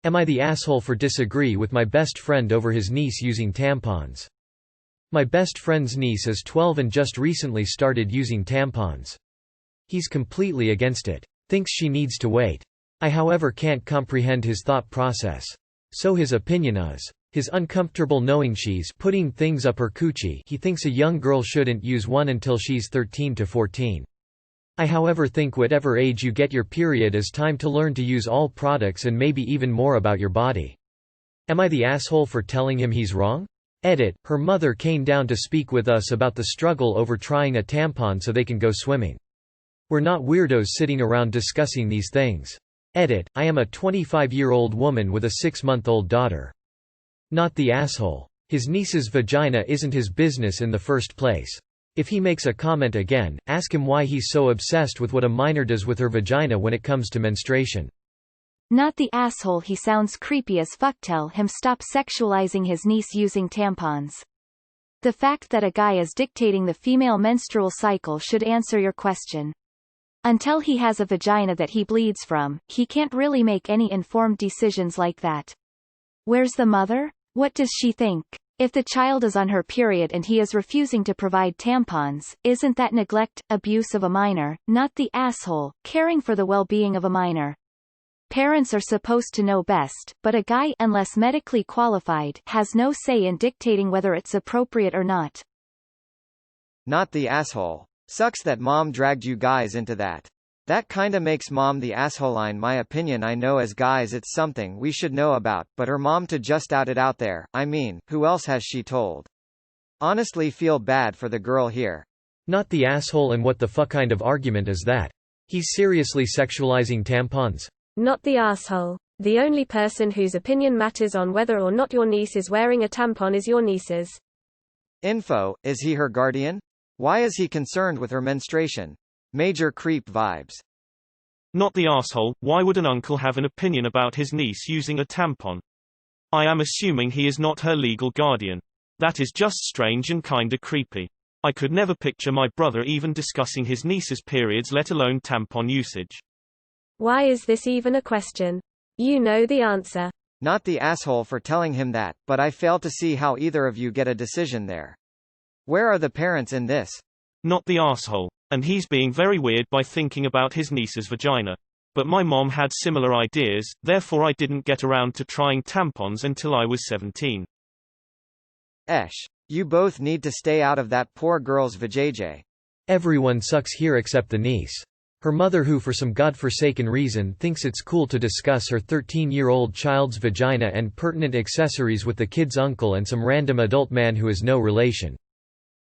Am I the asshole for disagree with my best friend over his niece using tampons? My best friend's niece is 12 and just recently started using tampons. He's completely against it. Thinks she needs to wait. I however can't comprehend his thought process. So his opinion is, his uncomfortable knowing she's putting things up her coochie. He thinks a young girl shouldn't use one until she's 13 to 14. I however think whatever age you get your period is time to learn to use all products and maybe even more about your body. Am I the asshole for telling him he's wrong? Edit. Her mother came down to speak with us about the struggle over trying a tampon so they can go swimming. We're not weirdos sitting around discussing these things. Edit. I am a 25-year-old woman with a 6-month-old daughter. Not the asshole. His niece's vagina isn't his business in the first place. If he makes a comment again, ask him why he's so obsessed with what a minor does with her vagina when it comes to menstruation. Not the asshole. He sounds creepy as fuck. Tell him stop sexualizing his niece using tampons. The fact that a guy is dictating the female menstrual cycle should answer your question. Until he has a vagina that he bleeds from, he can't really make any informed decisions like that. Where's the mother? What does she think? If the child is on her period and he is refusing to provide tampons, isn't that neglect, abuse of a minor? Not the asshole, caring for the well-being of a minor. Parents are supposed to know best, but a guy, unless medically qualified, has no say in dictating whether it's appropriate or not. Not the asshole. Sucks that mom dragged you guys into that. That kinda makes mom the asshole. In my opinion, I know as guys it's something we should know about, but her mom to just out it out there, I mean, who else has she told? Honestly feel bad for the girl here. Not the asshole. And what the fuck kind of argument is that? He's seriously sexualizing tampons? Not the asshole. The only person whose opinion matters on whether or not your niece is wearing a tampon is your niece's. Info. Is he her guardian? Why is he concerned with her menstruation? Major creep vibes. Not the asshole. Why would an uncle have an opinion about his niece using a tampon? I am assuming he is not her legal guardian. That is just strange and kinda creepy. I could never picture my brother even discussing his niece's periods, let alone tampon usage. Why is this even a question? You know the answer. Not the asshole for telling him that, but I fail to see how either of you get a decision there. Where are the parents in this? Not the asshole. And he's being very weird by thinking about his niece's vagina. But my mom had similar ideas, therefore I didn't get around to trying tampons until I was 17. You both need to stay out of that poor girl's vajayjay. Everyone sucks here except the niece. Her mother, who for some godforsaken reason thinks it's cool to discuss her 13-year-old child's vagina and pertinent accessories with the kid's uncle and some random adult man who is no relation.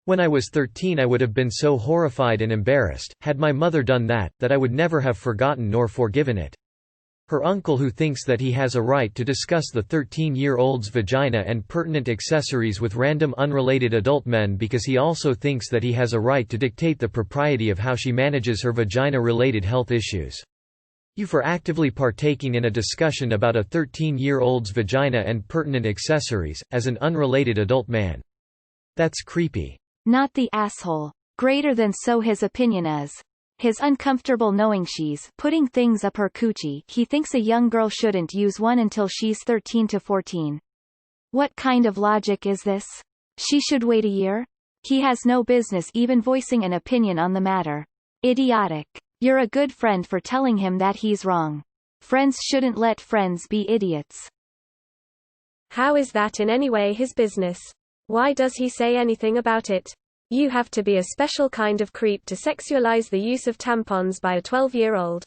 When I was 13 I would have been so horrified and embarrassed, had my mother done that I would never have forgotten nor forgiven it. Her uncle, who thinks that he has a right to discuss the 13-year-old's vagina and pertinent accessories with random unrelated adult men because he also thinks that he has a right to dictate the propriety of how she manages her vagina-related health issues. You for actively partaking in a discussion about a 13-year-old's vagina and pertinent accessories, as an unrelated adult man. That's creepy. Not the asshole. Greater than so his opinion is. His uncomfortable knowing she's putting things up her coochie. He thinks a young girl shouldn't use one until she's 13 to 14. What kind of logic is this? She should wait a year? He has no business even voicing an opinion on the matter. Idiotic. You're a good friend for telling him that he's wrong. Friends shouldn't let friends be idiots. How is that in any way his business? Why does he say anything about it? You have to be a special kind of creep to sexualize the use of tampons by a 12-year-old.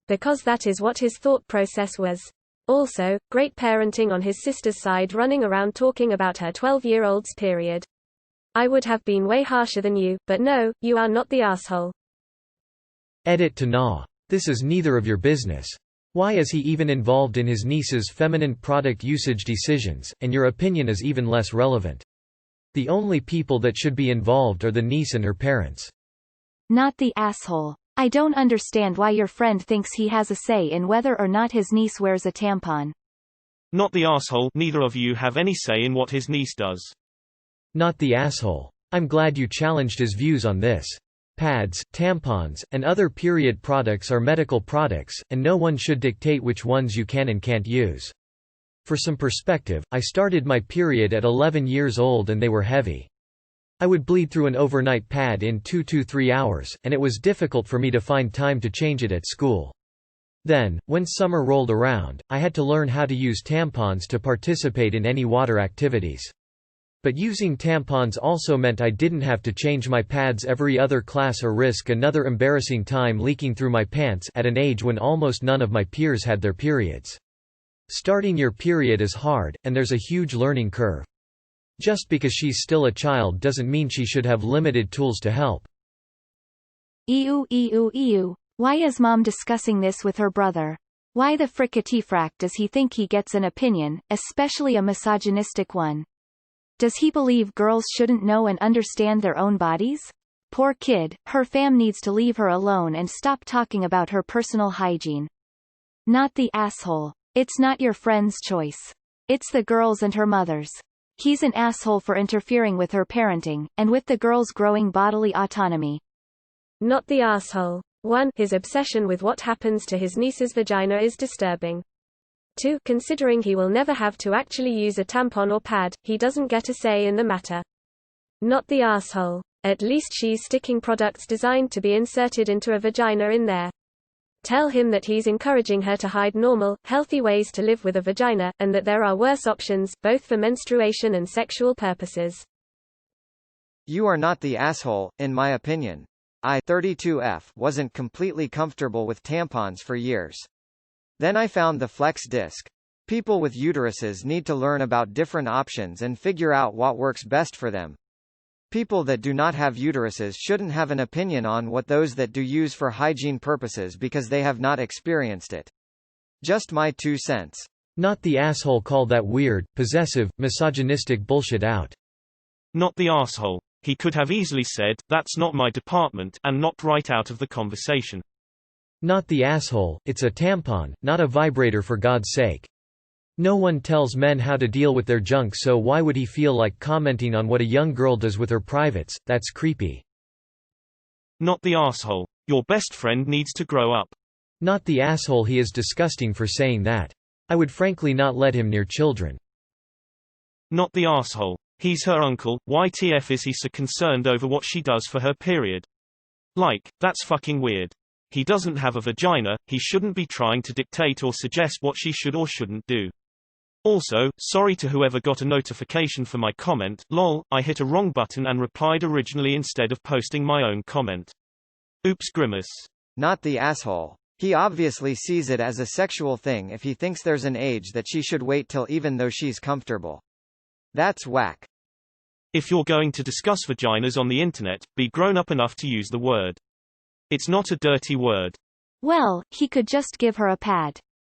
Because that is what his thought process was. Also, great parenting on his sister's side, running around talking about her 12-year-old's period. I would have been way harsher than you, but no, you are not the asshole. Edit to Nah. This is neither of your business. Why is he even involved in his niece's feminine product usage decisions, and your opinion is even less relevant. The only people that should be involved are the niece and her parents. Not the asshole. I don't understand why your friend thinks he has a say in whether or not his niece wears a tampon. Not the asshole. Neither of you have any say in what his niece does. Not the asshole. I'm glad you challenged his views on this. Pads, tampons, and other period products are medical products, and no one should dictate which ones you can and can't use. For some perspective, I started my period at 11 years old and they were heavy. I would bleed through an overnight pad in 2 to 3 hours, and it was difficult for me to find time to change it at school. Then, when summer rolled around, I had to learn how to use tampons to participate in any water activities. But using tampons also meant I didn't have to change my pads every other class or risk another embarrassing time leaking through my pants at an age when almost none of my peers had their periods. Starting your period is hard, and there's a huge learning curve. Just because she's still a child doesn't mean she should have limited tools to help. Ew. Why is mom discussing this with her brother? Why the frickatifrack does he think he gets an opinion, especially a misogynistic one? Does he believe girls shouldn't know and understand their own bodies? Poor kid, her fam needs to leave her alone and stop talking about her personal hygiene. Not the asshole. It's not your friend's choice. It's the girl's and her mother's. He's an asshole for interfering with her parenting, and with the girl's growing bodily autonomy. Not the asshole. 1. His obsession with what happens to his niece's vagina is disturbing. 2. Considering he will never have to actually use a tampon or pad, he doesn't get a say in the matter. Not the asshole. At least she's sticking products designed to be inserted into a vagina in there. Tell him that he's encouraging her to hide normal, healthy ways to live with a vagina, and that there are worse options, both for menstruation and sexual purposes. You are not the asshole, in my opinion. I 32F wasn't completely comfortable with tampons for years. Then I found the Flex Disc. People with uteruses need to learn about different options and figure out what works best for them. People that do not have uteruses shouldn't have an opinion on what those that do use for hygiene purposes because they have not experienced it. Just my 2 cents. Not the asshole call that weird, possessive, misogynistic bullshit out. Not the asshole. He could have easily said, "That's not my department," and knocked right out of the conversation. Not the asshole, it's a tampon, not a vibrator for God's sake. No one tells men how to deal with their junk, so why would he feel like commenting on what a young girl does with her privates? That's creepy. Not the asshole. Your best friend needs to grow up. Not the asshole, he is disgusting for saying that. I would frankly not let him near children. Not the asshole. He's her uncle, why TF is he so concerned over what she does for her period? Like, that's fucking weird. He doesn't have a vagina, he shouldn't be trying to dictate or suggest what she should or shouldn't do. Also, sorry to whoever got a notification for my comment, lol, I hit a wrong button and replied originally instead of posting my own comment. Oops grimace. Not the asshole. He obviously sees it as a sexual thing if he thinks there's an age that she should wait till even though she's comfortable. That's whack. If you're going to discuss vaginas on the internet, be grown up enough to use the word. It's not a dirty word. Well, he could just give her a pad.